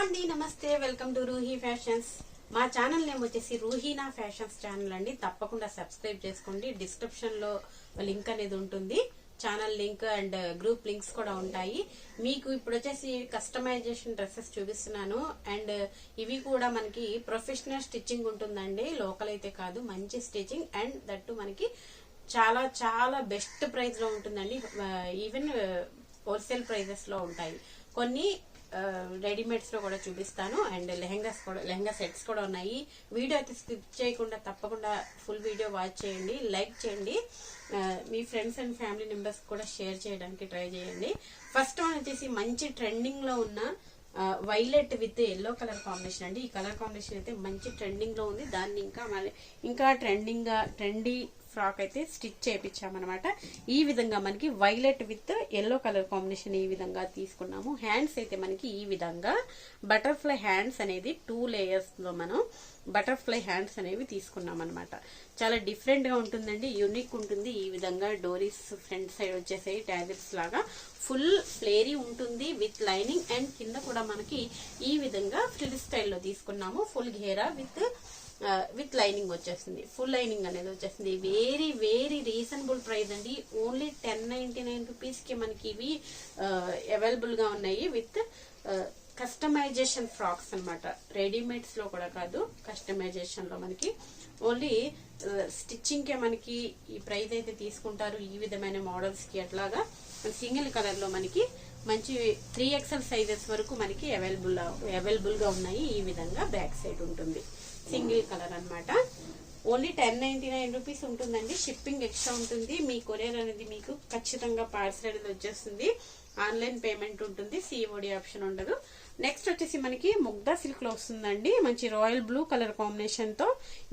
అండి నమస్తే welcome to Ruhi fashions. మా ఛానల్ నేమ్ వచ్చేసి రూహీనా ఫ్యాషన్స్ ఛానల్ అండి. తప్పకుండా సబ్స్క్రైబ్ చేసుకోండి. డిస్క్రిప్షన్ లో లింక్ అనేది ఉంటుంది. Channel link and group links కూడా ఉంటాయి. మీకు ఇప్పుడు వచ్చేసి కస్టమైజేషన్ డ్రెస్సెస్ చూపిస్తున్నాను. అండ్ ఇవి కూడా మనకి ప్రొఫెషనల్ స్టిచ్చింగ్ ఉంటుందండి, లోకల్ అయితే కాదు, మంచి స్టిచ్చింగ్. అండ్ దట్టు మనకి చాలా చాలా బెస్ట్ ప్రైస్ లో ఉంటుందండి. ఈవెన్ హోల్సేల్ ప్రైజెస్ లో ఉంటాయి. కొన్ని రెడీమేడ్స్ లో కూడా చూపిస్తాను. అండ్ లెహంగా సెట్స్ కూడా ఉన్నాయి. వీడియో అయితే స్కిప్ చేయకుండా తప్పకుండా ఫుల్ వీడియో వాచ్ చేయండి, లైక్ చేయండి, మీ ఫ్రెండ్స్ అండ్ ఫ్యామిలీ మెంబర్స్ కూడా షేర్ చేయడానికి ట్రై చేయండి. ఫస్ట్ వన్ వచ్చేసి మంచి ట్రెండింగ్ లో ఉన్న violet with yellow colour combination అండి. ఈ కలర్ కాంబినేషన్ అయితే మంచి ట్రెండింగ్ లో ఉంది. దాన్ని ఇంకా ట్రెండీ ఫ్రాక్ అయితే స్టిచ్ చేయించామన్నమాట. ఈ విధంగా మనకి violet with yellow colour combination ఈ విధంగా తీసుకున్నాము. హ్యాండ్స్ అయితే మనకి ఈ విధంగా బటర్ఫ్లై హ్యాండ్స్ అనేది 2 లేయర్స్ లో మనం బటర్ఫ్లై హ్యాండ్స్ అనేవి తీసుకున్నాం అనమాట. చాలా డిఫరెంట్ గా ఉంటుందండి, యూనిక్ ఉంటుంది. ఈ విధంగా డోరీస్ ఫ్రంట్ సైడ్ వచ్చేసాయి, టాజిల్స్ లాగా ఫుల్ ఫ్లేరీ ఉంటుంది విత్ లైనింగ్. అండ్ కింద కూడా మనకి ఈ విధంగా ఫ్రిల్ స్టైల్లో తీసుకున్నాము. ఫుల్ ఘేరా విత్ లైనింగ్ వచ్చేస్తుంది. ఫుల్ లైనింగ్ అనేది వచ్చేస్తుంది. వెరీ వెరీ రీజనబుల్ ప్రైస్ అండి. ఓన్లీ 1099 రూపీస్ కి మనకి ఇవి అవైలబుల్ గా ఉన్నాయి. విత్ కస్టమైజేషన్ ఫ్రాక్స్ అనమాట. రెడీమేడ్స్ లో కూడా కాదు, కస్టమైజేషన్ లో మనకి ఓన్లీ స్టిచ్చింగ్ కే మనకి ఈ ప్రైస్ అయితే తీసుకుంటారు. ఈ విధమైన మోడల్స్ కి అట్లాగా సింగిల్ కలర్ లో మనకి మంచి 3XL సైజెస్ వరకు మనకి అవైలబుల్ గా ఉన్నాయి. ఈ విధంగా బ్యాక్ సైడ్ ఉంటుంది, సింగిల్ కలర్ అన్నమాట. ఓన్లీ 1099 రూపీస్ ఉంటుందండి. షిప్పింగ్ ఎక్స్ట్రా ఉంటుంది. మీ కొరియర్ అనేది మీకు ఖచ్చితంగా పార్సల్ అనేది వచ్చేస్తుంది. ఆన్లైన్ పేమెంట్ ఉంటుంది, సిఓడి ఆప్షన్ ఉండదు. నెక్స్ట్ వచ్చేసి మనకి ముగ్దా సిల్క్ లో వస్తుందండి. మంచి రాయల్ బ్లూ కలర్ కాంబినేషన్ తో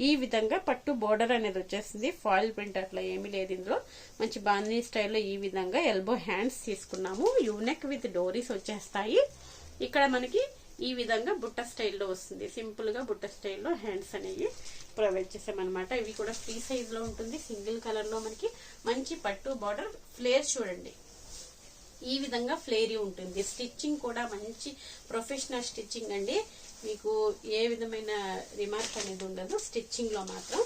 ఈ విధంగా పట్టు బోర్డర్ అనేది వచ్చేస్తుంది. ఫాయిల్ ప్రింట్ అట్లా ఏమీ లేదు ఇందులో. మంచి బాందీ స్టైల్లో ఈ విధంగా ఎల్బో హ్యాండ్స్ తీసుకున్నాము. యూనెక్ విత్ డోరీస్ వచ్చేస్తాయి. ఇక్కడ మనకి ఈ విధంగా బుట్ట స్టైల్లో వస్తుంది. సింపుల్ గా బుట్ట స్టైల్లో హ్యాండ్స్ అనేవి ప్రొవైడ్ చేసామన్నమాట. ఇవి కూడా ఫ్రీ సైజ్ లో ఉంటుంది. సింగిల్ కలర్ లో మనకి మంచి పట్టు బార్డర్. ఫ్లేర్ చూడండి, ఈ విధంగా ఫ్లేరీ ఉంటుంది. స్టిచ్చింగ్ కూడా మంచి ప్రొఫెషనల్ స్టిచ్చింగ్ అండి. మీకు ఏ విధమైన రిమార్క్ అనేది ఉండదు స్టిచ్చింగ్ లో మాత్రం.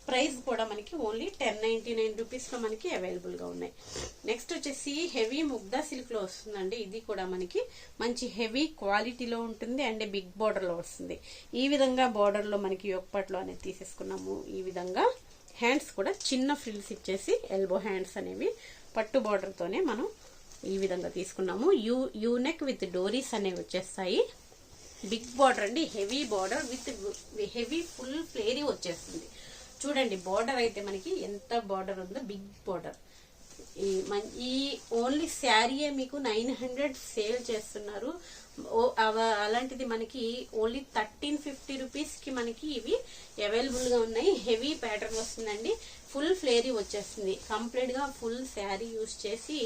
ప్రైస్ కూడా మనకి ఓన్లీ 1099 రూపీస్ లో మనకి అవైలబుల్ గా ఉన్నాయి. నెక్స్ట్ వచ్చేసి హెవీ ముగ్దా సిల్క్ లో వస్తుందండి. ఇది కూడా మనకి మంచి హెవీ క్వాలిటీలో ఉంటుంది అండ్ బిగ్ బోర్డర్ లో వస్తుంది. ఈ విధంగా బోర్డర్ లో మనకి యొక్కపట్లో అనేది తీసేసుకున్నాము. ఈ విధంగా హ్యాండ్స్ కూడా చిన్న ఫ్రిల్స్ ఇచ్చేసి ఎల్బో హ్యాండ్స్ అనేవి పట్టు బోర్డర్ తోనే మనం ఈ విధంగా తీసుకున్నాము. యూనెక్ విత్ డోరీస్ అనేవి వచ్చేస్తాయి. బిగ్ బార్డర్ అండి, heavy border with heavy full ఫ్లేరీ వచ్చేస్తుంది. చూడండి బార్డర్ అయితే మనకి ఎంత బార్డర్ ఉందో, బిగ్ బార్డర్. ఈ ఓన్లీ శారీయే మీకు 900 సేల్ చేస్తున్నారు. అలాంటిది మనకి ఓన్లీ 1350 రూపీస్ కి మనకి ఇవి అవైలబుల్ గా ఉన్నాయి. హెవీ ప్యాటర్న్ వస్తుందండి, ఫుల్ ఫ్లేరీ వచ్చేస్తుంది. కంప్లీట్ గా ఫుల్ శారీ యూజ్ చేసి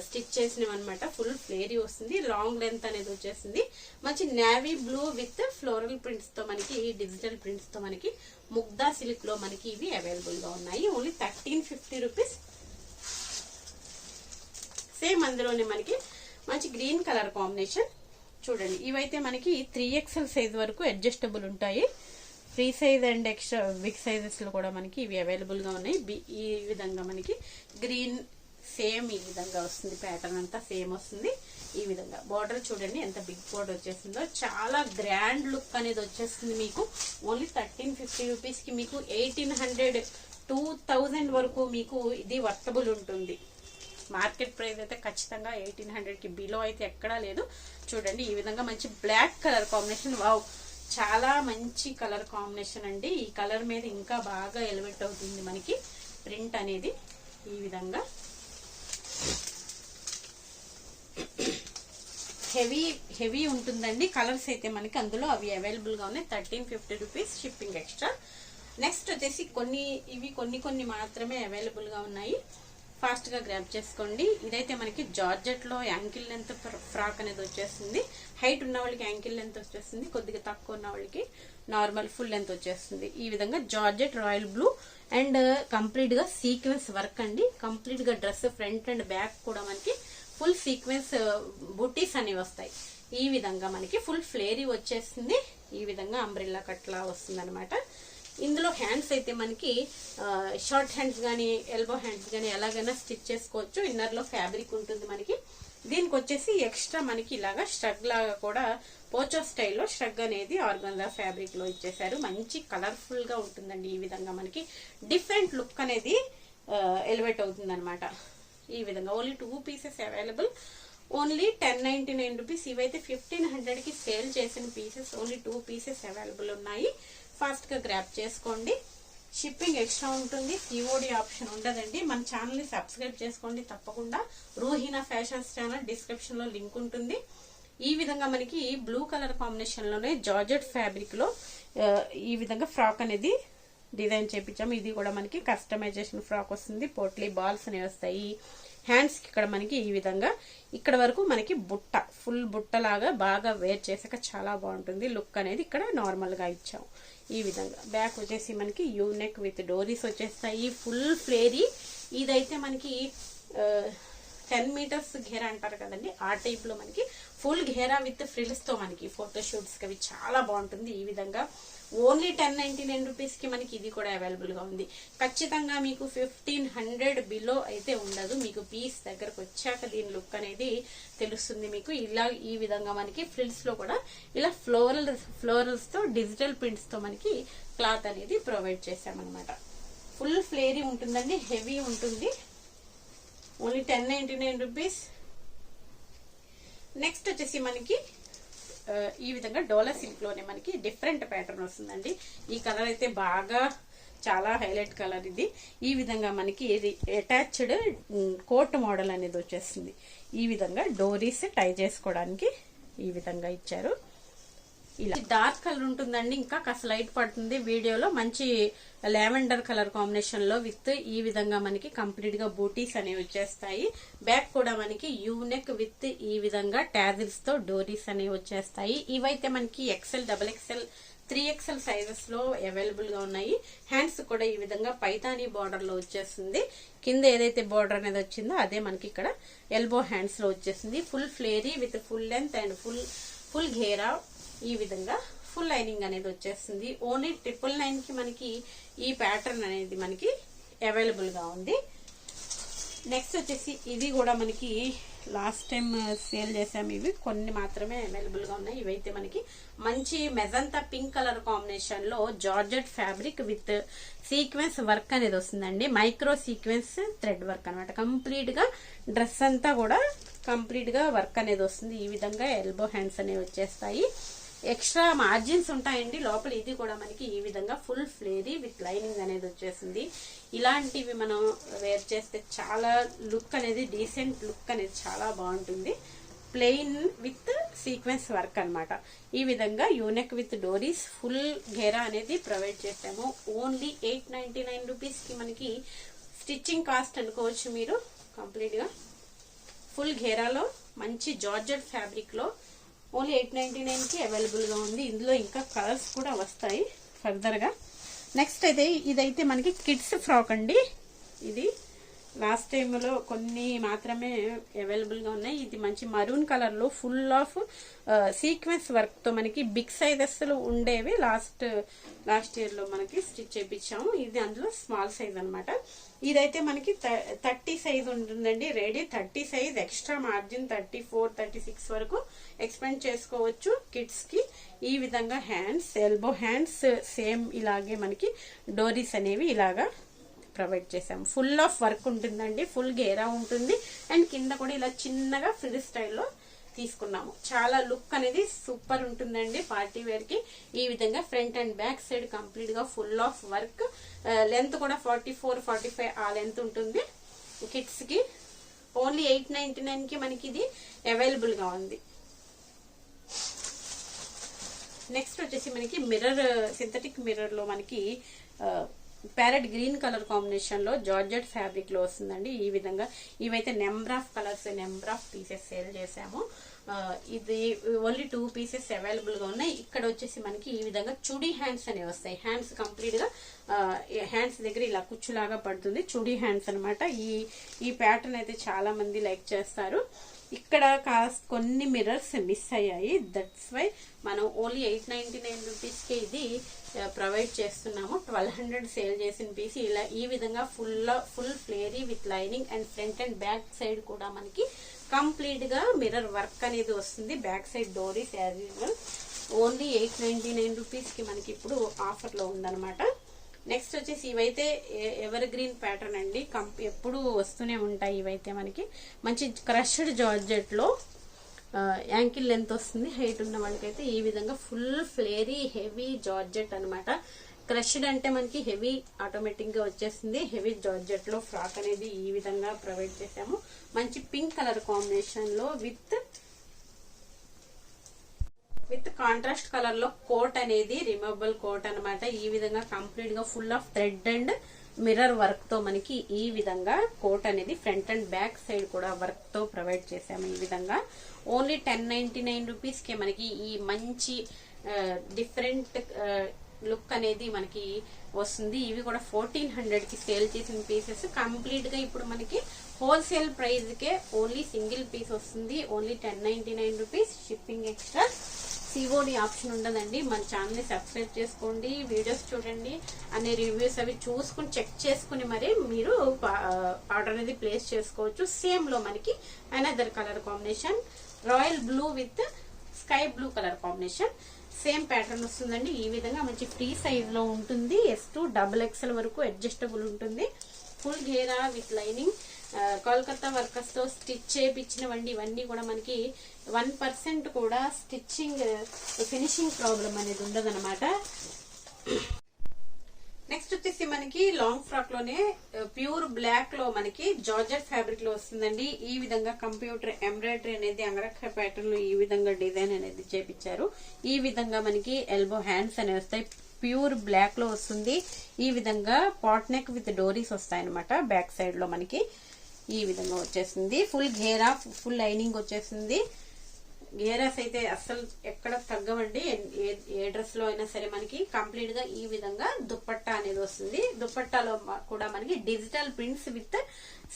స్టిచ్ చేసినవి అనమాట. ఫుల్ ఫ్లేరీ వస్తుంది. లాంగ్ లెంత్ అనేది వచ్చేసింది. మంచి navy blue with floral prints తో మనకి డిజిటల్ ప్రింట్స్ తో మనకి ముగ్దా సిల్క్ లో మనకి ఇవి అవైలబుల్ గా ఉన్నాయి. Only 1350 rupees. సేమ్ అందులోనే మనకి మంచి గ్రీన్ కలర్ కాంబినేషన్ చూడండి. ఇవైతే మనకి 3XL సైజ్ వరకు అడ్జస్టబుల్ ఉంటాయి. Free size and extra big sizes లో కూడా మనకి ఇవి అవైలబుల్ గా ఉన్నాయి. ఈ విధంగా మనకి గ్రీన్ సేమ్ ఈ విధంగా వస్తుంది. ప్యాటర్న్ అంతా సేమ్ వస్తుంది. ఈ విధంగా బార్డర్ చూడండి ఎంత బిగ్ బార్డర్ వచ్చేసిందో. చాలా గ్రాండ్ లుక్ అనేది వచ్చేస్తుంది మీకు. ఓన్లీ 1350 రూపీస్ కి మీకు 1800 2000 వరకు మీకు ఇది వర్తబుల్ ఉంటుంది. మార్కెట్ ప్రైస్ అయితే ఖచ్చితంగా 1800 కి బిలో అయితే ఎక్కడా లేదు. చూడండి ఈ విధంగా మంచి బ్లాక్ కలర్ కాంబినేషన్. వావ్, చాలా మంచి కలర్ కాంబినేషన్ అండి. ఈ కలర్ మీద ఇంకా బాగా ఎలివేట్ అవుతుంది మనకి ప్రింట్ అనేది. ఈ విధంగా హెవీ ఉంటుందండి. కలర్స్ అయితే మనకి అందులో అవి అవైలబుల్ గా ఉన్నాయి. 1350 రూపీస్ షిప్పింగ్ ఎక్స్ట్రా. నెక్స్ట్ వచ్చేసి కొన్ని మాత్రమే అవైలబుల్ గా ఉన్నాయి. ఫాస్ట్ గా గ్రాబ్ చేసుకోండి. ఇదైతే మనకి జార్జెట్ లో యాంకిల్ లెంత్ ఫ్రాక్ అనేది వచ్చేస్తుంది. హైట్ ఉన్న వాళ్ళకి యాంకిల్ లెంత్ వచ్చేస్తుంది, కొద్దిగా తక్కువ ఉన్న వాళ్ళకి నార్మల్ ఫుల్ లెంత్ వచ్చేస్తుంది. ఈ విధంగా georgette royal blue and complete గా సీక్వెన్స్ వర్క్ అండి. కంప్లీట్ గా డ్రెస్ ఫ్రంట్ అండ్ బ్యాక్ కూడా మనకి ఫుల్ సీక్వెన్స్ బుటీస్ అనేవి వస్తాయి. ఈ విధంగా మనకి ఫుల్ ఫ్లేరీ వచ్చేస్తుంది. ఈ విధంగా అంబ్రెల్లా కట్లా వస్తుంది అనమాట. ఇందులో హ్యాండ్స్ అయితే మనకి షార్ట్ హ్యాండ్స్ కానీ ఎల్బో హ్యాండ్స్ కానీ ఎలాగైనా స్టిచ్ చేసుకోవచ్చు. ఇన్నర్ లో ఫ్యాబ్రిక్ ఉంటుంది మనకి. దీనికి వచ్చేసి ఎక్స్ట్రా మనకి ఇలాగా స్ట్రగ్ లాగా కూడా పోచో స్టైల్లో స్ట్రగ్ అనేది ఆర్గంజా ఫ్యాబ్రిక్ లో ఇచ్చేసారు. మంచి కలర్ఫుల్ గా ఉంటుందండి. ఈ విధంగా మనకి డిఫరెంట్ లుక్ అనేది ఎలివేట్ అవుతుంది అనమాట. ఈ విధంగా only 2 pieces available. Only 1099 rupees. ఇవైతే 1500 కి సేల్ చేసిన పీసెస్. ఓన్లీ 2 పీసెస్ అవైలబుల్ ఉన్నాయి. ఫాస్ట్ గా గ్రాప్ చేసుకోండి. షిప్పింగ్ ఎక్స్ట్రా ఉంటుంది. సిఓడి ఆప్షన్ ఉండదండి. మన ఛానల్ ని సబ్స్క్రైబ్ చేసుకోండి తప్పకుండా. రూహీనా ఫ్యాషన్స్ ఛానల్ డిస్క్రిప్షన్ లో లింక్ ఉంటుంది. ఈ విధంగా మనకి బ్లూ కలర్ కాంబినేషన్ లోనే జార్జెట్ ఫ్యాబ్రిక్ లో ఈ విధంగా ఫ్రాక్ అనేది డిజైన్ చేపించాము. ఇది కూడా మనకి కస్టమైజేషన్ ఫ్రాక్ వస్తుంది. పోట్లీ బాల్స్ అనేవి వస్తాయి. హ్యాండ్స్ కి ఇక్కడ మనకి ఈ విధంగా ఇక్కడ వరకు మనకి బుట్ట, ఫుల్ బుట్ట లాగా బాగా వేర్ చేసాక చాలా బాగుంటుంది. లుక్ అనేది ఇక్కడ నార్మల్ గా ఇచ్చాము. ఈ విధంగా బ్యాక్ వచ్చేసి మనకి యూ నెక్ విత్ డోరీస్ వచ్చేస్తాయి. ఫుల్ ఫ్లేరీ. ఇదైతే మనకి 10 మీటర్స్ ఘేరా అంటారు కదండి, ఆ టైప్ లో మనకి ఫుల్ ఘేరా విత్ ఫ్రిల్స్ తో మనకి ఫోటోషూట్స్ కి అవి చాలా బాగుంటుంది. ఈ విధంగా ఓన్లీ 1099 రూపీస్ కి మనకి ఇది కూడా అవైలబుల్ గా ఉంది. ఖచ్చితంగా మీకు 1500 బిలో అయితే ఉండదు. మీకు పీస్ దగ్గరకు వచ్చాక దీని లుక్ అనేది తెలుస్తుంది మీకు. ఇలా ఈ విధంగా మనకి ఫ్రిల్స్ లో కూడా ఇలా ఫ్లోరల్స్ తో డిజిటల్ ప్రింట్స్ తో మనకి క్లాత్ అనేది ప్రొవైడ్ చేసామన్నమాట. ఫుల్ ఫ్లేరీ ఉంటుందండి, హెవీ ఉంటుంది. Only 1099 rupees. నెక్స్ట్ వచ్చేసి మనకి ఈ విధంగా డోలా సిల్క్ లోనే మనకి డిఫరెంట్ ప్యాటర్న్ వస్తుందండి. ఈ కలర్ అయితే బాగా చాలా హైలైట్ కలర్ ఇది. ఈ విధంగా మనకి అటాచ్డ్ కోట్ మోడల్ అనేది వచ్చేస్తుంది. ఈ విధంగా డోరీస్ టై చేసుకోవడానికి ఈ విధంగా ఇచ్చారు. ఇలా డార్క్ కలర్ ఉంటుందండి, ఇంకా కాస్త లైట్ పడుతుంది. వీడియోలో మంచి లావెండర్ కలర్ కాంబినేషన్ లో విత్ ఈ విధంగా మనకి కంప్లీట్ గా బూటీస్ అనేవి వచ్చేస్తాయి. బ్యాక్ కూడా మనకి యూనెక్ విత్ ఈ విధంగా టాజిల్స్ తో డోరీస్ అనేవి వచ్చేస్తాయి. ఇవైతే మనకి XL, XXL, 3XL సైజెస్ లో అవైలబుల్ గా ఉన్నాయి. హ్యాండ్స్ కూడా ఈ విధంగా పైతానీ బార్డర్ లో వచ్చేస్తుంది. కింద ఏదైతే బార్డర్ అనేది వచ్చిందో అదే మనకి ఇక్కడ ఎల్బో హ్యాండ్స్ లో వచ్చేసింది. Full flary with full length and full ఘేరా. ఈ విధంగా ఫుల్ లైనింగ్ అనేది వచ్చేస్తుంది. ఓన్లీ 999 కి మనకి ఈ ప్యాటర్న్ అనేది మనకి అవైలబుల్ గా ఉంది. నెక్స్ట్ వచ్చేసి ఇది కూడా మనకి లాస్ట్ టైం సేల్ చేసాము. ఇవి కొన్ని మాత్రమే అవైలబుల్ గా ఉన్నాయి. ఇవైతే మనకి మంచి మెజంతా పింక్ కలర్ కాంబినేషన్ లో georgette fabric with sequence work అనేది వస్తుందండి. మైక్రో సీక్వెన్స్ థ్రెడ్ వర్క్ అనమాట. కంప్లీట్ గా డ్రెస్ అంతా కూడా కంప్లీట్ గా వర్క్ అనేది వస్తుంది. ఈ విధంగా ఎల్బో హ్యాండ్స్ అనేవి వచ్చేస్తాయి. ఎక్స్ట్రా మార్జిన్స్ ఉంటాయండి లోపల. ఇది కూడా మనకి ఈ విధంగా ఫుల్ ఫ్లేరీ విత్ లైనింగ్ అనేది వచ్చేసింది. ఇలాంటివి మనం వేర్ చేస్తే చాలా లుక్ అనేది డీసెంట్ లుక్ అనేది చాలా బాగుంటుంది. ప్లెయిన్ విత్ సీక్వెన్స్ వర్క్ అన్నమాట. ఈ విధంగా యూనెక్ విత్ డోరీస్ ఫుల్ ఘేరా అనేది ప్రొవైడ్ చేసాము. ఓన్లీ 899 రూపీస్ కి మనకి స్టిచ్చింగ్ కాస్ట్ అనుకోవచ్చు మీరు. కంప్లీట్ గా ఫుల్ ఘేరాలో మంచి జార్జెట్ ఫ్యాబ్రిక్ లో ఓన్లీ 899 కి అవైలబుల్ గా ఉంది. ఇందులో ఇంకా కలర్స్ కూడా వస్తాయి ఫర్దర్ గా. నెక్స్ట్ అయితే ఇదైతే మనకి కిడ్స్ ఫ్రాక్ అండి. ఇది లాస్ట్ టైమ్ లో కొన్ని మాత్రమే అవైలబుల్ గా ఉన్నాయి. ఇది మంచి మరూన్ కలర్ లో ఫుల్ ఆఫ్ సీక్వెన్స్ వర్క్ తో మనకి బిగ్ సైజెస్ లో ఉండేవి లాస్ట్ ఇయర్ లో మనకి స్టిచ్ చేయించాము. ఇది అందులో స్మాల్ సైజ్ అనమాట. ఇదైతే మనకి 30 సైజ్ ఉంటుందండి. Ready 30 size. ఎక్స్ట్రా మార్జిన్ 34, 36 వరకు ఎక్స్పెండ్ చేసుకోవచ్చు కిడ్స్ కి. ఈ విధంగా హ్యాండ్స్, ఎల్బో హ్యాండ్స్ సేమ్ ఇలాగే మనకి డోరీస్ అనేవి ఇలాగా ప్రొవైడ్ చేసాము. ఫుల్ ఆఫ్ వర్క్ ఉంటుందండి. ఫుల్ గేరా ఉంటుంది. అండ్ కింద కూడా ఇలా చిన్నగా ఫ్రీ స్టైల్లో తీసుకున్నాము. చాలా లుక్ అనేది సూపర్ ఉంటుందండి పార్టీ వేర్ కి. ఈ విధంగా front and back side complete గా ఫుల్ ఆఫ్ వర్క్. లెంత్ కూడా 44, 45 ఆ లెంత్ ఉంటుంది కిడ్స్ కి. ఓన్లీ 899 కి మనకి ఇది అవైలబుల్ గా ఉంది. నెక్స్ట్ వచ్చేసి మనకి మిర్రర్, సింథటిక్ మిర్రర్ లో మనకి ప్యారెట్ గ్రీన్ కలర్ కాంబినేషన్ లో జార్జెట్ ఫ్యాబ్రిక్ లో వస్తుందండి. ఈ విధంగా ఇవైతే number of colours, number of pieces sale చేసాము. ఇది ఓన్లీ 2 పీసెస్ అవైలబుల్ గా ఉన్నాయి. ఇక్కడ వచ్చేసి మనకి ఈ విధంగా చుడీ హ్యాండ్స్ అనేవి వస్తాయి. హ్యాండ్స్ కంప్లీట్ గా హ్యాండ్స్ దగ్గర ఇలా కుచ్చులాగా పడుతుంది. చుడీ హ్యాండ్స్ అనమాట. ఈ ప్యాటర్న్ అయితే చాలా మంది లైక్ చేస్తారు. ఇక్కడ కొన్ని మిర్రర్స్ మిస్ అయ్యాయి, దట్స్ వై మనం ఓన్లీ 899 రూపీస్కి ఇది ప్రొవైడ్ చేస్తున్నాము. 1200 సేల్ చేసిన పీస్ ఇలా ఈ విధంగా full flary with lining and front and back side కూడా మనకి కంప్లీట్ గా మిర్రర్ వర్క్ అనేది వస్తుంది. బ్యాక్ సైడ్ డోరీస్ యాజ్ యూజువల్ ఓన్లీ 899 రూపీస్కి మనకి ఇప్పుడు ఆఫర్లో ఉందన్నమాట. నెక్స్ట్ వచ్చేసి ఇవైతే ఎవర్ గ్రీన్ ప్యాటర్న్ అండి, ఎప్పుడు వస్తూనే ఉంటాయి. ఇవైతే మనకి మంచి క్రష్డ్ జార్జెట్లో యాంకిల్ లెంత్ వస్తుంది. హైట్ ఉన్న వాళ్ళకైతే ఈ విధంగా ఫుల్ ఫ్లేరీ హెవీ జార్జెట్ అనమాట. క్రష్డ్ అంటే మనకి హెవీ ఆటోమేటిక్ గా వచ్చేస్తుంది. హెవీ జార్జెట్ లో ఫ్రాక్ అనేది ఈ విధంగా ప్రొవైడ్ చేసాము. మంచి పింక్ కలర్ కాంబినేషన్ లో విత్ కాంట్రాస్ట్ కలర్ లో కోట్ అనేది రిమూవబుల్ కోట్ అనమాట. ఈ విధంగా కంప్లీట్ గా full of thread and mirror work తో మనకి ఈ విధంగా కోట్ అనేది ఫ్రంట్ అండ్ బ్యాక్ సైడ్ కూడా వర్క్ తో ప్రొవైడ్ చేసాము. ఈ విధంగా ఓన్లీ 1099 రూపీస్ కి మనకి ఈ మంచి డిఫరెంట్ లుక్ అనేది మనకి వస్తుంది. ఇవి కూడా 1400 కి సేల్ చేసిన పీసెస్ కంప్లీట్ గా ఇప్పుడు మనకి హోల్సేల్ ప్రైస్ కే ఓన్లీ సింగిల్ పీస్ వస్తుంది. Only 1099 rupees. Shipping extra, COD option ఉండదండి. మన ఛానల్ ని సబ్స్క్రైబ్ చేసుకోండి, వీడియోస్ చూడండి, అనే రివ్యూస్ అవి చూసుకుని చెక్ చేసుకుని మరి మీరు ఆర్డర్ అనేది ప్లేస్ చేసుకోవచ్చు. సేమ్ లో మనకి another colour combination royal blue with sky blue colour combination same pattern వస్తుందండి. ఈ విధంగా మంచి ఫ్రీ సైజ్ లో ఉంటుంది. S2 XXL వరకు అడ్జస్టబుల్ ఉంటుంది. ఫుల్ ఘేరా విత్ లైనింగ్ కోల్కతా వర్కర్స్ తో స్టిచ్ చేయించినవండి. ఇవన్నీ కూడా మనకి 1% కూడా స్టిచ్చింగ్ ఫినిషింగ్ ప్రాబ్లం అనేది ఉండదన్నమాట. నెక్స్ట్ వచ్చేసి మనకి లాంగ్ ఫ్రాక్ లోనే ప్యూర్ బ్లాక్ లో మనకి జార్జెట్ ఫ్యాబ్రిక్ లో వస్తుందండి. ఈ విధంగా కంప్యూటర్ ఎంబ్రాయిడరీ అనేది అంగరక్ష ప్యాటర్న్ లో ఈ విధంగా డిజైన్ అనేది చేపించారు. ఈ విధంగా మనకి ఎల్బో హ్యాండ్స్ అనేవి వస్తాయి. ప్యూర్ బ్లాక్ లో వస్తుంది. ఈ విధంగా పాట్ నెక్ విత్ డోరీస్ వస్తాయి అనమాట. బ్యాక్ సైడ్ లో మనకి ఈ విధంగా వచ్చేస్తుంది. ఫుల్ ఘేరా ఫుల్ లైనింగ్ వచ్చేస్తుంది. గేరాస్ అయితే అస్సలు ఎక్కడ తగ్గవండి. ఏ డ్రెస్ లో అయినా సరే మనకి కంప్లీట్ గా ఈ విధంగా దుపట్టా అనేది వస్తుంది. దుపట్టాలో కూడా మనకి digital prints with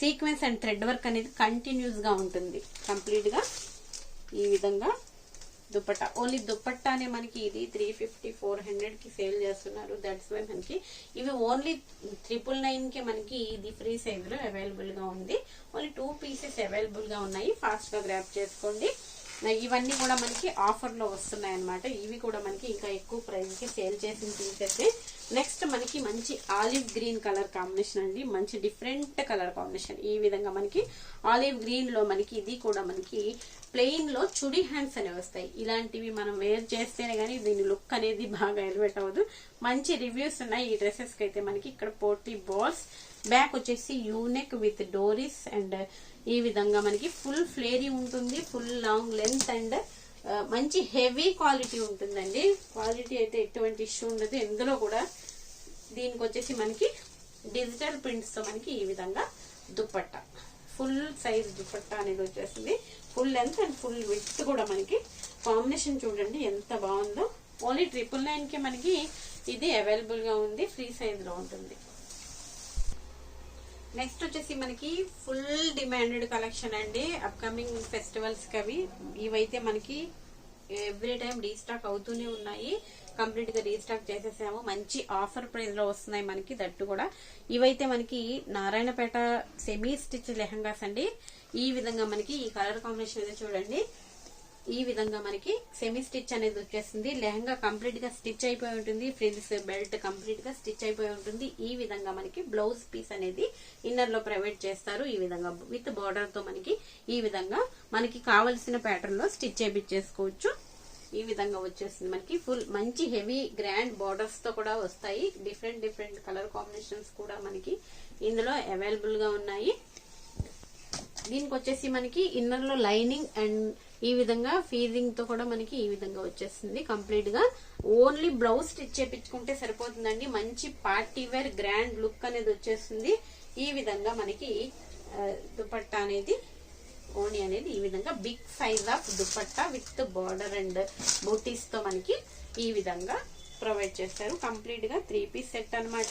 sequence and thread work అనేది కంటిన్యూస్ గా ఉంటుంది. కంప్లీట్ గా ఈ విధంగా దుపట్టా ఓన్లీ దుపట్టానే మనకి ఇది 350-400 కి సేల్ చేస్తున్నారు. దట్స్ వై మనకి ఇవి ఓన్లీ 999 కి మనకి ఇది ఫ్రీ సైజ్ లో అవైలబుల్ గా ఉంది. ఓన్లీ 2 పీసెస్ అవైలబుల్ గా ఉన్నాయి. ఫాస్ట్ గా గ్రాప్ చేసుకోండి. ఇవన్నీ కూడా మనకి ఆఫర్ లో వస్తున్నాయి అనమాట. ఇవి కూడా మనకి ఇంకా ఎక్కువ ప్రైస్ కి సేల్ చేసిన పీసెస్. నెక్స్ట్ మనకి మంచి ఆలివ్ గ్రీన్ కలర్ కాంబినేషన్ అండి. మంచి డిఫరెంట్ కలర్ కాంబినేషన్. ఈ విధంగా మనకి ఆలివ్ గ్రీన్ లో మనకి ఇది కూడా మనకి ప్లెయిన్ లో చుడీ హ్యాండ్స్ అనేవి వస్తాయి. ఇలాంటివి మనం వేర్ చేస్తేనే గానీ దీని లుక్ అనేది బాగా ఎలివేట్ అవ్వదు. మంచి రివ్యూస్ ఉన్నాయి ఈ డ్రెస్సెస్ కి అయితే. మనకి ఇక్కడ పోటీ బాల్స్, బ్యాక్ వచ్చేసి యూనెక్ విత్ డోరీస్ అండ్ ఈ విధంగా మనకి ఫుల్ ఫ్లేరీ ఉంటుంది. ఫుల్ లాంగ్ లెంత్ అండ్ మంచి హెవీ క్వాలిటీ ఉంటుందండి. క్వాలిటీ అయితే ఎటువంటి ఇష్యూ ఉండదు ఎందులో కూడా. దీనికి వచ్చేసి మనకి డిజిటల్ ప్రింట్స్ తో మనకి ఈ విధంగా దుపట్టా ఫుల్ సైజ్ దుపట్టా అనేది వచ్చేస్తుంది. Full length and full width కూడా మనకి కాంబినేషన్ చూడండి ఎంత బాగుందో. ఓన్లీ 999 కి మనకి ఇది అవైలబుల్ గా ఉంది. ఫ్రీ సైజ్ లో ఉంటుంది. నెక్స్ట్ వచ్చేసి మనకి ఫుల్ డిమాండెడ్ కలెక్షన్ అండి. అప్కమింగ్ ఫెస్టివల్స్ కి అవి ఇవైతే మనకి ఎవ్రీ టైం రీస్టాక్ అవుతూనే ఉన్నాయి. కంప్లీట్ గా రీస్టాక్ చేసేసాము. మంచి ఆఫర్ ప్రైస్ లో వస్తున్నాయి మనకి. దట్టు కూడా ఇవైతే మనకి నారాయణపేట సెమీ స్టిచ్ లెహంగాస్ అండి. ఈ విధంగా మనకి ఈ కలర్ కాంబినేషన్ అయితే చూడండి. ఈ విధంగా మనకి సెమీ స్టిచ్ అనేది వచ్చేస్తుంది. లెహంగా కంప్లీట్ గా స్టిచ్ అయిపోయి ఉంటుంది. ఫ్రిల్స్ బెల్ట్ కంప్లీట్ గా స్టిచ్ అయిపోయి ఉంటుంది. ఈ విధంగా మనకి బ్లౌజ్ పీస్ అనేది ఇన్నర్ లో ప్రొవైడ్ చేస్తారు. ఈ విధంగా విత్ బార్డర్ తో మనకి ఈ విధంగా మనకి కావలసిన ప్యాటర్న్ లో స్టిచ్ చేయించేసుకోవచ్చు. ఈ విధంగా వచ్చేస్తుంది మనకి. ఫుల్ మంచి హెవీ గ్రాండ్ బార్డర్స్ తో కూడా వస్తాయి. డిఫరెంట్ కలర్ కాంబినేషన్స్ కూడా మనకి ఇందులో అవైలబుల్ గా ఉన్నాయి. దీనికి వచ్చేసి మనకి ఇన్నర్ లో లైనింగ్ అండ్ ఈ విధంగా ఫీజింగ్ తో కూడా మనకి ఈ విధంగా వచ్చేస్తుంది. కంప్లీట్ గా ఓన్లీ బ్లౌజ్ స్టిచ్ చేయించుకుంటే సరిపోతుందండి. మంచి పార్టీ వేర్ గ్రాండ్ లుక్ అనేది వచ్చేస్తుంది. ఈ విధంగా మనకి దుపట్టా అనేది ఓణి అనేది ఈ విధంగా big size of dupatta with border and బూటీస్ తో మనకి ఈ విధంగా ప్రొవైడ్ చేస్తారు. కంప్లీట్ గా 3 పీస్ సెట్ అనమాట.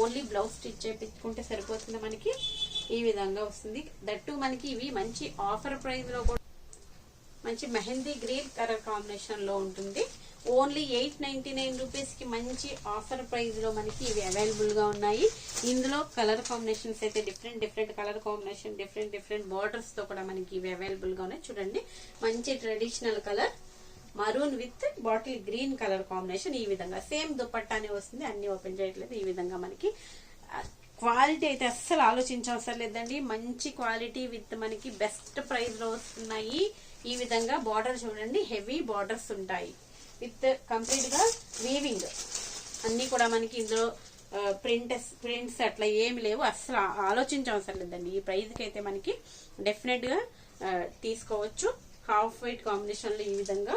ఓన్లీ బ్లౌజ్ స్టిచ్ చేయించుకుంటే సరిపోతుంది మనకి. ఈ విధంగా వస్తుంది. దట్టు మనకి ఇవి మంచి ఆఫర్ ప్రైస్ లో కూడా మంచి మెహందీ గ్రీన్ కలర్ కాంబినేషన్ లో ఉంటుంది. ఓన్లీ 899 రూపీస్ కి మంచి ఆఫర్ ప్రైస్ లో మనకి ఇవి అవైలబుల్ గా ఉన్నాయి. ఇందులో కలర్ కాంబినేషన్స్ అయితే different colour combination, different borders తో కూడా మనకి ఇవి అవైలబుల్ గా ఉన్నాయి. చూడండి, మంచి traditional colour maroon with bottle green colour combination. ఈ విధంగా సేమ్ దుపట్టానే వస్తుంది. అన్ని ఓపెన్ చేయట్లేదు. ఈ విధంగా మనకి క్వాలిటీ అయితే అస్సలు ఆలోచించవసరం లేదండి. మంచి క్వాలిటీ విత్ మనకి బెస్ట్ ప్రైస్ లో వస్తున్నాయి. ఈ విధంగా బార్డర్ చూడండి, హెవీ బార్డర్స్ ఉంటాయి విత్ కంప్లీట్ గా వీవింగ్. అన్ని కూడా మనకి ఇందులో ప్రింట్స్ అట్లా ఏమి లేవు. అస్సలు ఆలోచించవసరం లేదండి. ఈ ప్రైస్ కి అయితే మనకి డెఫినెట్ గా తీసుకోవచ్చు. హాఫ్ వైట్ కాంబినేషన్ లో ఈ విధంగా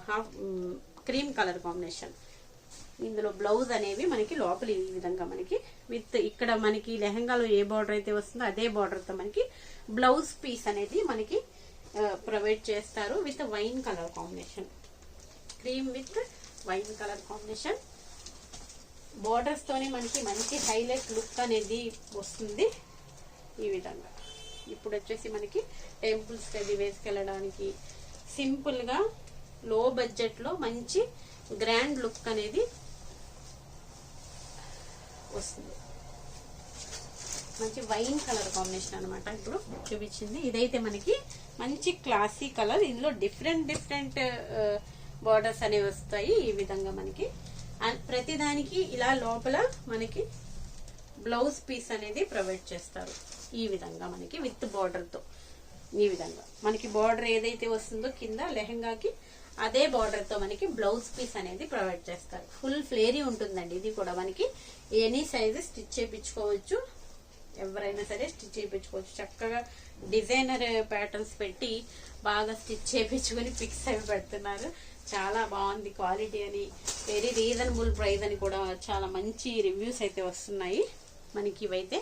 హాఫ్ క్రీమ్ కలర్ కాంబినేషన్. ఇందులో బ్లౌజ్ అనేవి మనకి లోపల ఈ విధంగా మనకి విత్ ఇక్కడ మనకి లెహంగాలో ఏ బార్డర్ అయితే వస్తుందో అదే బార్డర్ తో మనకి బ్లౌజ్ పీస్ అనేది మనకి ప్రొవైడ్ చేస్తారు with wine colour combination. Cream with wine colour combination. Borders తోనే మనకి మంచి హైలైట్ లుక్ అనేది వస్తుంది. ఈ విధంగా ఇప్పుడు వచ్చేసి మనకి టెంపుల్స్ అది వేసుకెళ్ళడానికి సింపుల్ గా లో బడ్జెట్ లో మంచి గ్రాండ్ లుక్ అనేది వస్తుంది. మంచి వైన్ కలర్ కాంబినేషన్ అనమాట ఇప్పుడు చూపించింది. ఇదైతే మనకి మంచి క్లాసీ కలర్. ఇందులో డిఫరెంట్ బార్డర్స్ అనేవి వస్తాయి. ఈ విధంగా మనకి ప్రతిదానికి ఇలా లోపల మనకి బ్లౌజ్ పీస్ అనేది ప్రొవైడ్ చేస్తారు. ఈ విధంగా మనకి విత్ బార్డర్ తో ఈ విధంగా మనకి బార్డర్ ఏదైతే వస్తుందో కింద లెహంగాకి అదే బార్డర్ తో మనకి బ్లౌజ్ పీస్ అనేది ప్రొవైడ్ చేస్తారు. ఫుల్ ఫ్లేరీ ఉంటుందండి. ఇది కూడా మనకి ఎనీ సైజ్ స్టిచ్ చేయించుకోవచ్చు. ఎవరైనా సరే స్టిచ్ చేయించుకోవచ్చు. చక్కగా డిజైనర్ ప్యాటర్న్స్ పెట్టి బాగా స్టిచ్ చేయించుకుని పిక్స్ అవి పెడుతున్నారు. చాలా బాగుంది క్వాలిటీ అని, వెరీ రీజనబుల్ ప్రైస్ అని కూడా చాలా మంచి రివ్యూస్ అయితే వస్తున్నాయి. మనకి ఇవైతే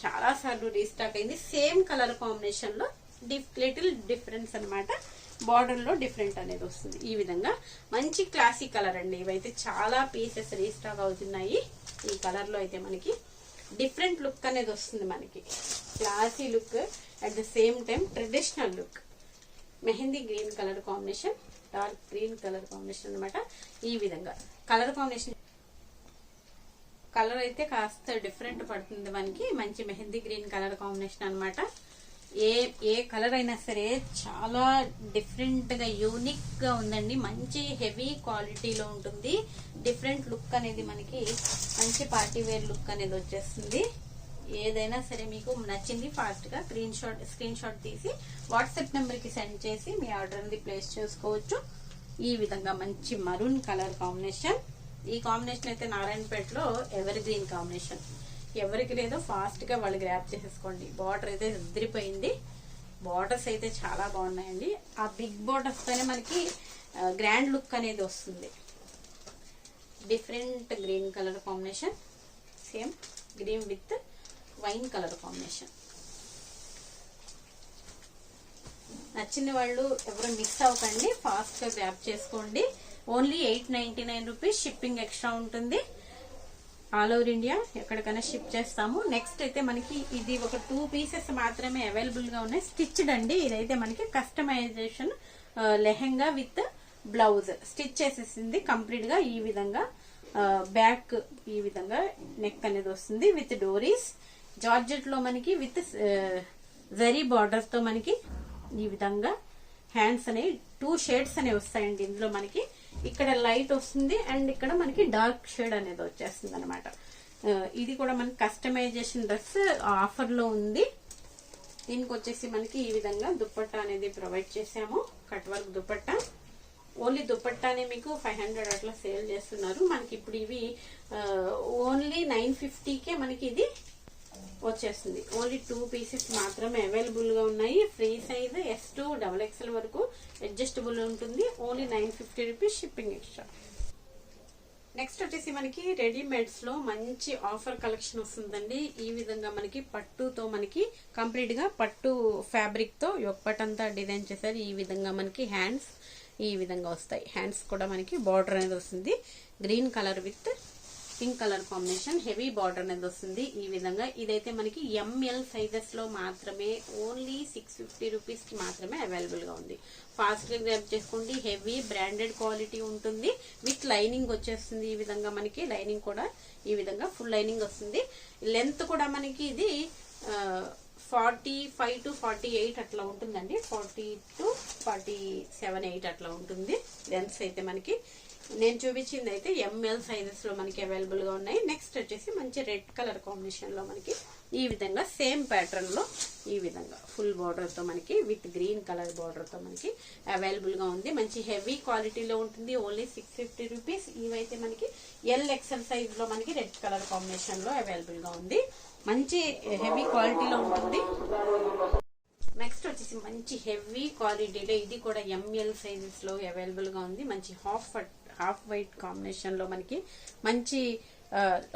చాలా సార్లు రీస్టాక్ అయింది. సేమ్ కలర్ కాంబినేషన్ లో లిటిల్ డిఫరెన్స్ అనమాట. బార్డర్ లో డిఫరెంట్ అనేది వస్తుంది. ఈ విధంగా మంచి క్లాసిక్ కలర్ అండి. ఇవైతే చాలా పీసెస్ రీస్టాక్ అవుతున్నాయి. ఈ కలర్ లో అయితే మనకి డిఫరెంట్ లుక్ అనేది వస్తుంది. మనకి classy look at the same time traditional look. Mehndi green colour combination, dark green colour combination అనమాట. ఈ విధంగా కలర్ కాంబినేషన్ కలర్ అయితే కాస్త డిఫరెంట్ పడుతుంది మనకి. మంచి మెహందీ గ్రీన్ కలర్ కాంబినేషన్ అనమాట. ఏ కలర్ అయినా సరే చాలా డిఫరెంట్ గా యూనిక్ గా ఉందండి. మంచి హెవీ క్వాలిటీలో ఉంటుంది. డిఫరెంట్ లుక్ అనేది మనకి మంచి పార్టీ వేర్ లుక్ అనేది వచ్చేస్తుంది. ఏదైనా సరే మీకు నచ్చింది ఫాస్ట్ గా స్క్రీన్ షాట్ తీసి వాట్సాప్ నెంబర్ కి సెండ్ చేసి మీ ఆర్డర్ అనేది ప్లేస్ చేసుకోవచ్చు. ఈ విధంగా మంచి మరూన్ కలర్ కాంబినేషన్. ఈ కాంబినేషన్ అయితే నారాయణపేటలో ఎవర్ గ్రీన్ కాంబినేషన్. ఎవరికి లేదో ఫాస్ట్ గా వాళ్ళు గ్రాప్ చేసేసుకోండి. బార్డర్ అయితే ఉదిరిపోయింది. బార్డర్స్ అయితే చాలా బాగున్నాయండి. ఆ బిగ్ బార్డర్స్ తోనే మనకి గ్రాండ్ లుక్ అనేది వస్తుంది. Different green colour combination, same green with wine colour combination. నచ్చిన వాళ్ళు ఎవరు మిస్ అవ్వకండి, ఫాస్ట్ గా గ్రాప్ చేసుకోండి. Only 899 rupees. షిప్పింగ్ ఎక్స్ట్రా ఉంటుంది. ఆల్ ఓవర్ ఇండియా ఎక్కడికైనా షిప్ చేస్తాము. నెక్స్ట్ అయితే మనకి ఇది ఒక 2 పీసెస్ మాత్రమే అవైలబుల్ గా ఉన్నాయి. స్టిచ్డ్ అండి. ఇదైతే మనకి customization lehenga with blouse stitch చేసేసింది కంప్లీట్ గా. ఈ విధంగా బ్యాక్ ఈ విధంగా నెక్ అనేది వస్తుంది విత్ డోరీస్. జార్జెట్ లో మనకి విత్ జరీ బార్డర్స్ తో మనకి ఈ విధంగా హ్యాండ్స్ అనేవి 2 షేడ్స్ అనేవి వస్తాయండి. ఇందులో మనకి ఇక్కడ లైట్ వస్తుంది అండ్ ఇక్కడ మనకి డార్క్ షేడ్ అనేది వచ్చేస్తుంది అనమాట. ఇది కూడా మనకి కస్టమైజేషన్ డ్రెస్ ఆఫర్ లో ఉంది. దీనికి వచ్చేసి మనకి ఈ విధంగా దుపట్టా అనేది ప్రొవైడ్ చేసాము. Cut work dupatta. ఓన్లీ దుపట్టానే మీకు 500 అట్లా సేల్ చేస్తున్నారు. మనకి ఇప్పుడు ఇవి ఓన్లీ 950కే మనకి ఇది వచ్చేస్తుంది. ఓన్లీ 2 పీసెస్ మాత్రమే అవైలబుల్ గా ఉన్నాయి. ఫ్రీ సైజ్ S2 XXL వరకు అడ్జస్టబుల్ ఉంటుంది. Only 950 rupees. Shipping extra. Next వచ్చేసి మనకి రెడీమేడ్స్ లో మంచి ఆఫర్ కలెక్షన్ వస్తుందండి. ఈ విధంగా మనకి పట్టుతో మనకి కంప్లీట్ గా పట్టు ఫ్యాబ్రిక్ తో యొక్కటంతా డిజైన్ చేశారు. ఈ విధంగా మనకి హ్యాండ్స్ ఈ విధంగా వస్తాయి. హ్యాండ్స్ కూడా మనకి బార్డర్ అనేది వస్తుంది. Green colour with pink colour combination, heavy border అనేది వస్తుంది ఈ విధంగా. ఇదైతే మనకి ఎంఎల్ సైజెస్ లో మాత్రమే, ఓన్లీ 650 రూపీస్ కి మాత్రమే అవైలబుల్ గా ఉంది. ఫాస్ట్ గా గ్రాబ్ చేసుకోండి. హెవీ బ్రాండెడ్ క్వాలిటీ ఉంటుంది. విత్ లైనింగ్ వచ్చేస్తుంది ఈ విధంగా. మనకి లైనింగ్ కూడా ఈ విధంగా ఫుల్ లైనింగ్ వస్తుంది. లెంత్ కూడా మనకి ఇది 45 to 48 అట్లా ఉంటుందండి. 40 to 47, 8 అట్లా ఉంటుంది లెన్స్ అయితే మనకి. నేను చూపించింది అయితే ఎంఎల్ సైజెస్ లో మనకి అవైలబుల్ గా ఉన్నాయి. నెక్స్ట్ వచ్చేసి మంచి రెడ్ కలర్ కాంబినేషన్ లో మనకి ఈ విధంగా సేమ్ ప్యాటర్న్ లో ఈ విధంగా ఫుల్ బార్డర్ తో మనకి విత్ గ్రీన్ కలర్ బార్డర్ తో మనకి అవైలబుల్ గా ఉంది. మంచి హెవీ క్వాలిటీలో ఉంటుంది. Only 650 rupees. ఇవైతే మనకి ఎల్ సైజ్ లో మనకి రెడ్ కలర్ కాంబినేషన్ లో అవైలబుల్ గా ఉంది. మంచి హెవీ క్వాలిటీలో ఉంటుంది. నెక్స్ట్ వచ్చేసి మంచి హెవీ క్వాలిటీలో ఇది కూడా ఎంఎల్ సైజెస్ లో అవైలబుల్ గా ఉంది. మంచి హాఫ్ వైట్ కాంబినేషన్ లో మనకి మంచి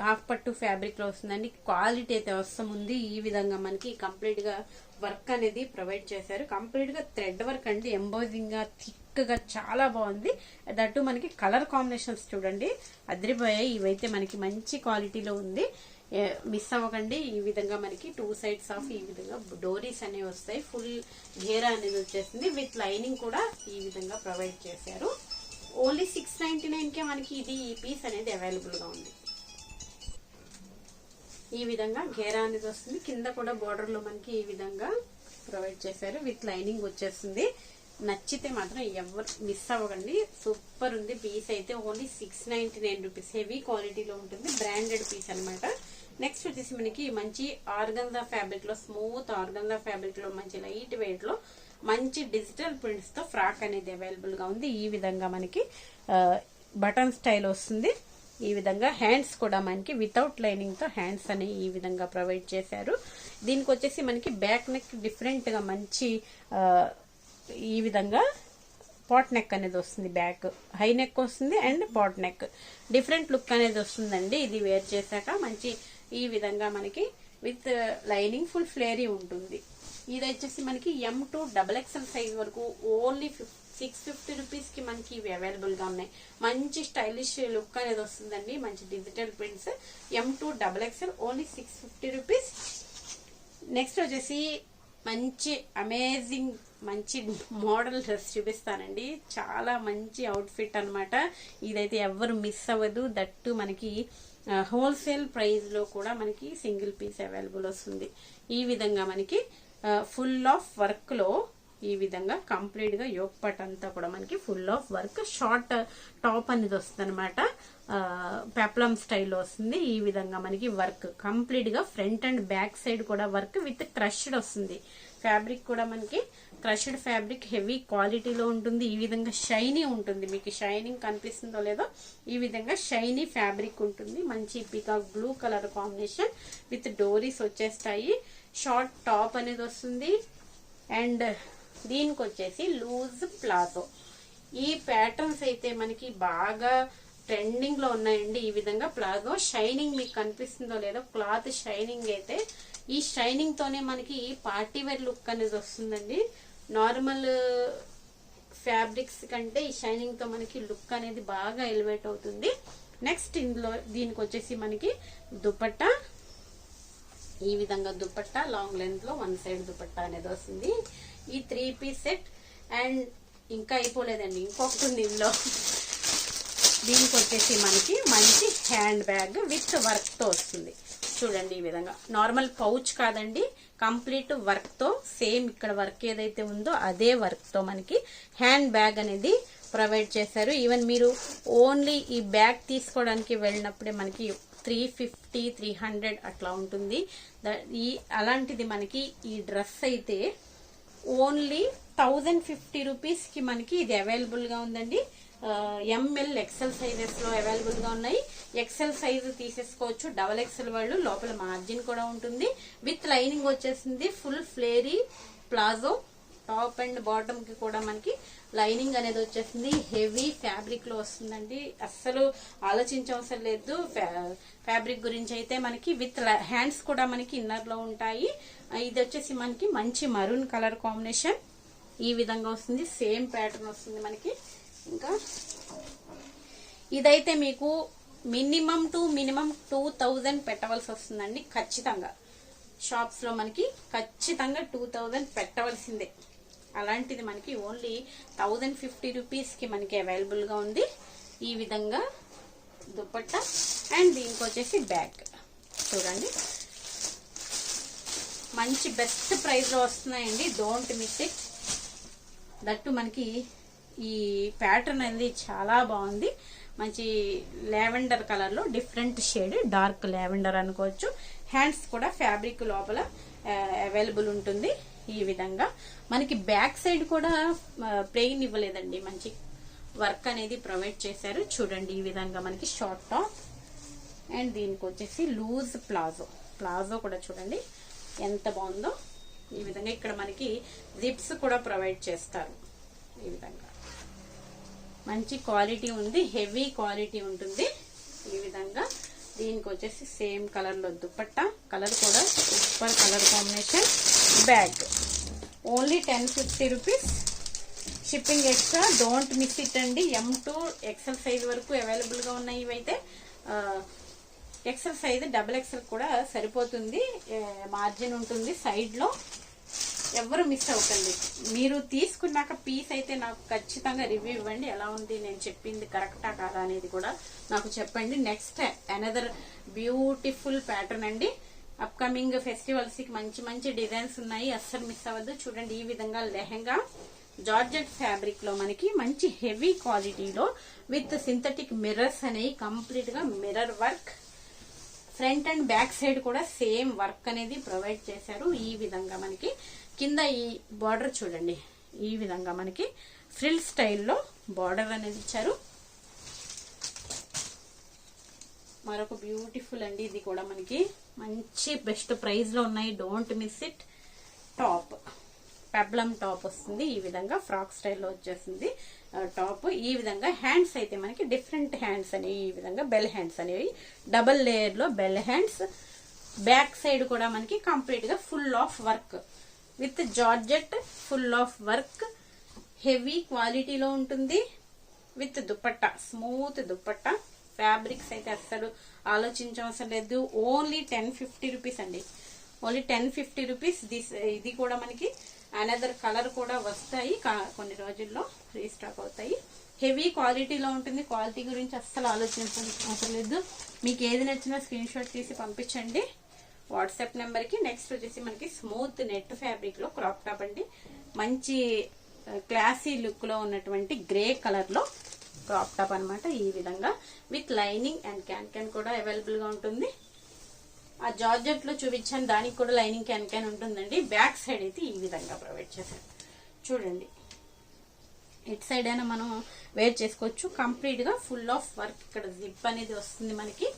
హాఫ్ పట్టు ఫ్యాబ్రిక్ లో వస్తుందండి. క్వాలిటీ అయితే అవసరం ఉంది. ఈ విధంగా మనకి కంప్లీట్ గా వర్క్ అనేది ప్రొవైడ్ చేశారు. కంప్లీట్ గా థ్రెడ్ వర్క్ అండి, ఎంబోజింగ్ గా థిక్ గా చాలా బాగుంది. దట్టు మనకి కలర్ కాంబినేషన్స్ చూడండి అదిరిపోయాయి. ఇవైతే మనకి మంచి క్వాలిటీలో ఉంది. మిస్ అవ్వకండి. ఈ విధంగా మనకి 2 sides ఆఫ్ ఈ విధంగా డోరీస్ అనేవి వస్తాయి. ఫుల్ ఘేరా అనేది వచ్చేసింది. విత్ లైనింగ్ కూడా ఈ విధంగా ప్రొవైడ్ చేశారు. ఓన్లీ 699 కే మనకి ఈ పీస్ అనేది అవైలబుల్ గా ఉంది. ఈ విధంగా ఘేరా అనేది వస్తుంది. కింద కూడా బోర్డర్ లో మనకి ఈ విధంగా ప్రొవైడ్ చేశారు. విత్ లైనింగ్ వచ్చేస్తుంది. నచ్చితే మాత్రం ఎవరు మిస్ అవ్వకండి. సూపర్ ఉంది పీస్ అయితే. Only 699 rupees. హెవీ క్వాలిటీలో ఉంటుంది. బ్రాండెడ్ పీస్ అనమాట. నెక్స్ట్ వచ్చేసి మనకి మంచి ఆర్గంజా ఫ్యాబ్రిక్ లో, స్మూత్ ఆర్గంజా ఫ్యాబ్రిక్ లో మంచి లైట్ వెయిట్ లో మంచి డిజిటల్ ప్రింట్స్ తో ఫ్రాక్ అనేది అవైలబుల్ గా ఉంది. ఈ విధంగా మనకి బటన్ స్టైల్ వస్తుంది. ఈ విధంగా హ్యాండ్స్ కూడా మనకి వితౌట్ లైనింగ్ తో హ్యాండ్స్ అనేవి ఈ విధంగా ప్రొవైడ్ చేశారు. దీనికి వచ్చేసి మనకి బ్యాక్ నెక్ డిఫరెంట్ గా మంచి ఈ విధంగా పాట్ నెక్ అనేది వస్తుంది. బ్యాక్ హై నెక్ వస్తుంది and pot neck different look అనేది వస్తుందండి. ఇది వేర్ చేశాక మంచి ఈ విధంగా మనకి విత్ లైనింగ్ ఫుల్ ఫ్లేరీ ఉంటుంది. ఇది వచ్చేసి మనకి M to XXL సైజ్ వరకు ఓన్లీ 650 రూపీస్ కి మనకి ఇవి అవైలబుల్ గా ఉన్నాయి. మంచి స్టైలిష్ లుక్ అనేది వస్తుందండి. మంచి digital prints. M to XXL only 650 rupees. Next వచ్చేసి మంచి అమేజింగ్ మంచి మోడల్ డ్రెస్ చూపిస్తానండి. చాలా మంచి అవుట్ఫిట్ అనమాట. ఇదైతే ఎవరు మిస్ అవ్వదు. దట్టు మనకి హోల్సేల్ ప్రైస్ లో కూడా మనకి సింగిల్ పీస్ అవైలబుల్ వస్తుంది. ఈ విధంగా మనకి ఫుల్ ఆఫ్ వర్క్ లో ఈ విధంగా కంప్లీట్ గా యోక్ పట్ అంతా కూడా మనకి full of work. Short top అనేది వస్తుంది అనమాట. పెప్లం స్టైల్లో వస్తుంది. ఈ విధంగా మనకి వర్క్ కంప్లీట్ గా ఫ్రంట్ అండ్ బ్యాక్ సైడ్ కూడా వర్క్ విత్ క్రష్డ్ వస్తుంది. ఫ్యాబ్రిక్ కూడా మనకి క్రష్డ్ ఫ్యాబ్రిక్ హెవీ క్వాలిటీలో ఉంటుంది. ఈ విధంగా షైనీ ఉంటుంది. మీకు షైనింగ్ కనిపిస్తుందో లేదో ఈ విధంగా షైనీ ఫ్యాబ్రిక్ ఉంటుంది. మంచి peacock blue colour combination with డోరీస్ వచ్చేస్తాయి. షార్ట్ టాప్ అనేది వస్తుంది. అండ్ దీనికి వచ్చేసి లూజ్ ప్లాజో. ఈ ప్యాటర్న్స్ అయితే మనకి బాగా ట్రెండింగ్ లో ఉన్నాయండి. ఈ విధంగా ప్లాజో షైనింగ్ మీకు కనిపిస్తుందో లేదో, క్లాత్ షైనింగ్ అయితే ఈ షైనింగ్ తోనే మనకి పార్టీ వేర్ లుక్ అనేది వస్తుందండి. నార్మల్ ఫ్యాబ్రిక్స్ కంటే ఈ షైనింగ్ తో మనకి లుక్ అనేది బాగా ఎలివేట్ అవుతుంది. నెక్స్ట్ ఇందులో దీనికి వచ్చేసి మనకి దుపట్టా. ఈ విధంగా దుపట్టా లాంగ్ లెంత్ లో 1 సైడ్ దుపట్టా అనేది వస్తుంది. ఈ 3 పీస్ సెట్. అండ్ ఇంకా అయిపోలేదండి, ఇంకొకటి ఉంది ఇందులో. దీనికి వచ్చేసి మనకి మంచి హ్యాండ్ బ్యాగ్ విత్ వర్క్ తో వస్తుంది. చూడండి ఈ విధంగా నార్మల్ పౌచ్ కాదండి, కంప్లీట్ వర్క్ తో. సేమ్ ఇక్కడ వర్క్ ఏదైతే ఉందో అదే వర్క్ తో మనకి హ్యాండ్ బ్యాగ్ అనేది ప్రొవైడ్ చేశారు. ఈవెన్ మీరు ఓన్లీ ఈ బ్యాగ్ తీసుకోవడానికి వెళ్ళినప్పుడే మనకి 350, 300 అట్లా ఉంటుంది. అలాంటిది మనకి ఈ డ్రెస్ అయితే ఓన్లీ 1050 రూపీస్ కి మనకి ఇది అవైలబుల్ గా ఉందండి. ML XL సైజెస్ లో అవైలబుల్ గా ఉన్నాయి. XL సైజ్ తీసేసుకోవచ్చు. XXL వాళ్ళు లోపల మార్జిన్ కూడా ఉంటుంది. విత్ లైనింగ్ వచ్చేసింది. Full ఫ్లేరీ palazzo top and bottom కి కూడా మనకి లైనింగ్ అనేది వచ్చేసింది. హెవీ ఫ్యాబ్రిక్ లో వస్తుందండి. అస్సలు ఆలోచించవసరం లేదు ఫ్యాబ్రిక్ గురించి అయితే. మనకి విత్ హ్యాండ్స్ కూడా మనకి ఇన్నర్ లో ఉంటాయి. ఇది వచ్చేసి మనకి మంచి మరూన్ కలర్ కాంబినేషన్ ఈ విధంగా వస్తుంది. సేమ్ ప్యాటర్న్ వస్తుంది మనకి. ఇంకా ఇదైతే మీకు మినిమం 2000 పెట్టవలసి వస్తుందండి ఖచ్చితంగా. షాప్స్ లో మనకి ఖచ్చితంగా 2000 పెట్టవలసిందే. అలాంటిది మనకి ఓన్లీ 1050 రూపీస్ కి మనకి అవైలబుల్ గా ఉంది. ఈ విధంగా దుపట్టా అండ్ దీనికి వచ్చేసి బ్యాగ్ చూడండి, మంచి బెస్ట్ ప్రైస్ లో వస్తున్నాయండి. Don't miss it. దట్టు మనకి ఈ ప్యాటర్న్ అనేది చాలా బాగుంది. మంచి లావెండర్ కలర్ లో డిఫరెంట్ షేడ్, డార్క్ లావెండర్ అనుకోవచ్చు. హ్యాండ్స్ కూడా ఫ్యాబ్రిక్ లోపల అవైలబుల్ ఉంటుంది. ఈ విధంగా మనకి బ్యాక్ సైడ్ కూడా ప్లెయిన్ ఇవ్వలేదండి, మంచి వర్క్ అనేది ప్రొవైడ్ చేశారు. చూడండి ఈ విధంగా మనకి షార్ట్ టాప్ అండ్ దీనికి వచ్చేసి లూజ్ ప్లాజో కూడా చూడండి ఎంత బాగుందో. ఈ విధంగా ఇక్కడ మనకి జిప్స్ కూడా ప్రొవైడ్ చేస్తారు. ఈ విధంగా మంచి క్వాలిటీ ఉంది, హెవీ క్వాలిటీ ఉంటుంది. ఈ విధంగా దీనికి వచ్చేసి సేమ్ కలర్ లో దుపట్టా, కలర్ కూడా super colour combination. Bag only 1050 rupees. Shipping extra. Don't miss it అండి. M to XL సైజ్ వరకు అవైలబుల్ గా ఉన్నాయి. ఇవైతే XL సైజ్ XXL కూడా సరిపోతుంది. మార్జిన్ ఉంటుంది సైడ్ లో. ఎవరు మిస్ అవ్వకండి. మీరు తీసుకున్నాక పీస్ అయితే నాకు ఖచ్చితంగా రివ్యూ ఇవ్వండి. ఎలా ఉంది, నేను చెప్పింది కరెక్టా కాదా అనేది కూడా నాకు చెప్పండి. నెక్స్ట్ అనదర్ బ్యూటిఫుల్ ప్యాటర్న్ అండి. అప్కమింగ్ ఫెస్టివల్స్ కి మంచి మంచి డిజైన్స్ ఉన్నాయి, అస్సలు మిస్ అవ్వద్దు. చూడండి ఈ విధంగా లెహంగా జార్జెట్ ఫ్యాబ్రిక్ లో మనకి మంచి హెవీ క్వాలిటీలో విత్ సింథటిక్ మిర్రర్స్ అనేవి, కంప్లీట్ గా mirror work. Front and back side కూడా సేమ్ వర్క్ అనేది ప్రొవైడ్ చేశారు. ఈ విధంగా మనకి కింద ఈ బార్డర్ చూడండి, ఈ విధంగా మనకి ఫ్రిల్ స్టైల్లో బార్డర్ అనేది ఇచ్చారు. మరొక బ్యూటిఫుల్ అండి, ఇది కూడా మనకి మంచి బెస్ట్ ప్రైస్ లో ఉన్నాయి. Don't miss it. Top peplum top వస్తుంది. ఈ విధంగా ఫ్రాక్ స్టైల్లో వచ్చేసింది టాప్. ఈ విధంగా హ్యాండ్స్ అయితే మనకి డిఫరెంట్ హ్యాండ్స్ అనేవి, ఈ విధంగా బెల్ హ్యాండ్స్ అనేవి డబల్ లేయర్ లో బెల్ హ్యాండ్స్. బ్యాక్ సైడ్ కూడా మనకి కంప్లీట్ గా full of work with georgette, full of work, heavy క్వాలిటీలో ఉంటుంది. With dupatta, smooth dupatta. Fabrics అయితే అస్సలు ఆలోచించవసరం లేదు. ఓన్లీ 1050 రూపీస్ అండి. Only 1050 rupees. ఇది కూడా మనకి అనదర్ కలర్ కూడా వస్తాయి, కొన్ని రోజుల్లో రీస్టాక్ అవుతాయి. హెవీ క్వాలిటీలో ఉంటుంది. క్వాలిటీ గురించి అస్సలు ఆలోచించవసరం లేదు. మీకు ఏది నచ్చినా స్క్రీన్ షాట్ తీసి పంపించండి వాట్సాప్ నెంబర్ కి. నెక్స్ట్ వచ్చేసి మనకి స్మూత్ నెట్ ఫ్యాబ్రిక్ లో క్రాప్ టాప్ అండి. మంచి క్లాసీ లుక్ లో ఉన్నటువంటి గ్రే కలర్ లో క్రాప్ టాప్ అనమాట. ఈ విధంగా విత్ లైనింగ్ అండ్ క్యాన్ కూడా అవైలబుల్ గా ఉంటుంది. ఆ జార్జెట్ లో చూపించాను, దానికి కూడా లైనింగ్ క్యాన్ ఉంటుందండి. బ్యాక్ సైడ్ అయితే ఈ విధంగా ప్రొవైడ్ చేశారు. చూడండి ఇట్ సైడ్ అయినా మనం వేర్ చేసుకోవచ్చు. కంప్లీట్ గా ఫుల్ ఆఫ్ వర్క్. ఇక్కడ జిప్ అనేది వస్తుంది మనకి.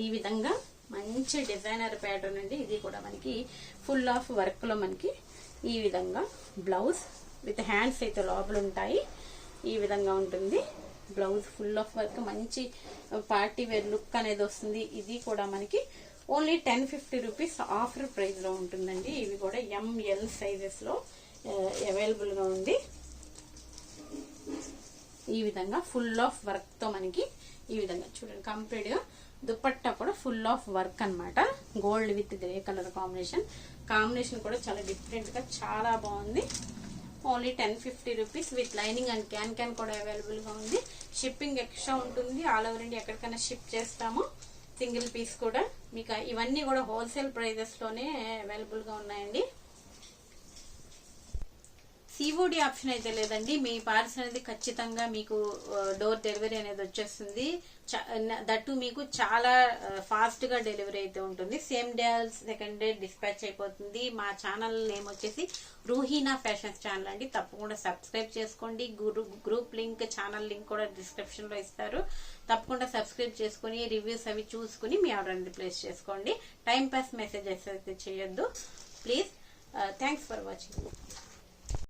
ఈ విధంగా మంచి డిజైనర్ ప్యాటర్న్ అండి. ఇది కూడా మనకి ఫుల్ ఆఫ్ వర్క్ లో మనకి ఈ విధంగా బ్లౌజ్ విత్ హ్యాండ్స్ అయితే లోపల ఉంటాయి. ఈ విధంగా ఉంటుంది బ్లౌజ్. ఫుల్ ఆఫ్ వర్క్, మంచి పార్టీ వేర్ లుక్ అనేది వస్తుంది. ఇది కూడా మనకి ఓన్లీ 1050 రూపీస్ ఆఫర్ ప్రైస్ లో ఉంటుందండి. ఇవి కూడా ML సైజెస్ లో అవైలబుల్ గా ఉంది. ఈ విధంగా ఫుల్ ఆఫ్ వర్క్ తో మనకి ఈ విధంగా చూడండి. కంప్లీట్ గా దుపట్టా కూడా ఫుల్ ఆఫ్ వర్క్ అన్నమాట. Gold with grey colour combination కూడా చాలా డిఫరెంట్ గా చాలా బాగుంది. Only 1050 rupees with lining and can కూడా అవైలబుల్ గా ఉంది. షిప్పింగ్ ఎక్స్ట్రా ఉంటుంది. ఆల్ ఓవర్ ఇండియా ఎక్కడికైనా షిప్ చేస్తాము. సింగిల్ పీస్ కూడా మీకు ఇవన్నీ కూడా హోల్సేల్ ప్రైజెస్ లోనే అవైలబుల్ గా ఉన్నాయండి. COD ఆప్షన్ అయితే లేదండి. మీ పార్సల్ అనేది ఖచ్చితంగా మీకు డోర్ డెలివరీ అనేది వచ్చేస్తుంది. దట్టు మీకు చాలా ఫాస్ట్ గా డెలివరీ అయితే ఉంటుంది. Same day second day dispatch అయిపోతుంది. మా ఛానల్ నేమ్ వచ్చేసి రూహీనా ఫ్యాషన్స్ ఛానల్ అండి. తప్పకుండా సబ్స్క్రైబ్ చేసుకోండి. గ్రూప్ లింక్, ఛానల్ లింక్ కూడా డిస్క్రిప్షన్ లో ఇస్తారు. తప్పకుండా సబ్స్క్రైబ్ చేసుకుని రివ్యూస్ అవి చూసుకుని మీ ఆర్డర్ అనేది ప్లేస్ చేసుకోండి. టైం పాస్ మెసేజెస్ అయితే చేయొద్దు ప్లీజ్. Thanks for watching.